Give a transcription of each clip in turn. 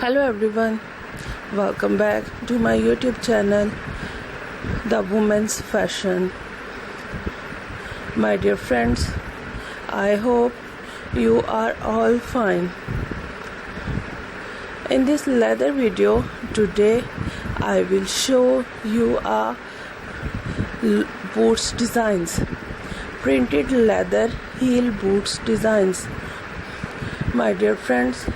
Hello everyone, welcome back to my YouTube channel, The Women's Fashion. My dear friends, I hope you are all fine. In this leather video today, I will show you a boots designs, printed leather heel boots designs. My dear friends,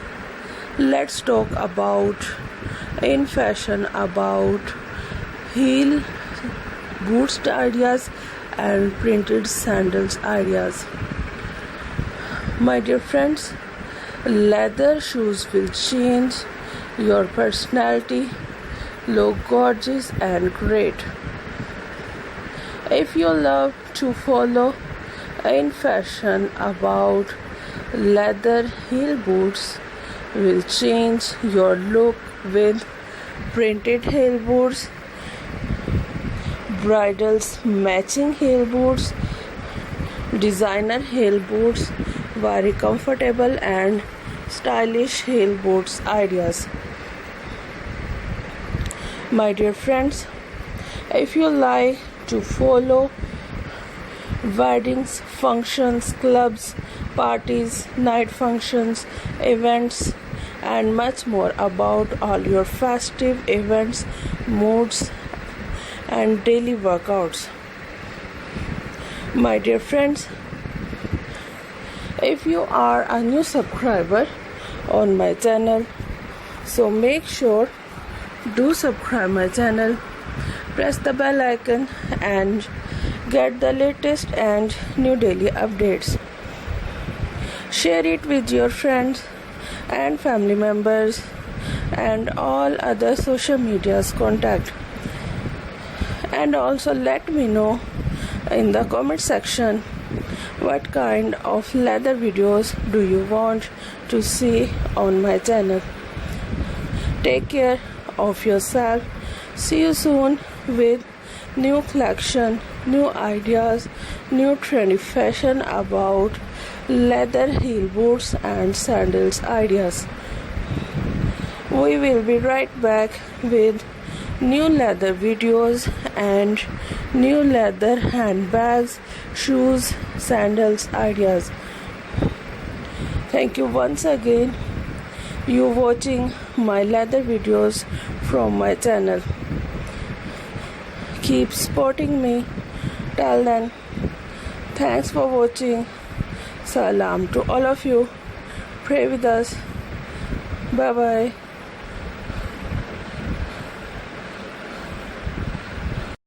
let's talk about in fashion about heel boots ideas and printed sandals ideas. My dear friends, leather shoes will change your personality, look gorgeous and great. If you love to follow in fashion about leather heel boots will change your look with printed heel boots, bridals matching heel boots, designer heel boots, very comfortable and stylish heel boots ideas. My dear friends, if you like to follow weddings, functions, clubs, parties, night functions, events, and much more about all your festive events, moods, and daily workouts. My dear friends, if you are a new subscriber on my channel, so make sure do subscribe my channel, press the bell icon and get the latest and new daily updates. Share it with your friends and family members and all other social media's contact. And also let me know in the comment section what kind of leather videos do you want to see on my channel. Take care of yourself. See you soon with new collection, new ideas, new trendy fashion about leather heel boots and sandals ideas. We will be right back with new leather videos and new leather handbags, shoes, sandals ideas. Thank you once again you watching my leather videos from my channel. Keep supporting me. Till then, thanks for watching. Salam to all of you. Pray with us. Bye bye.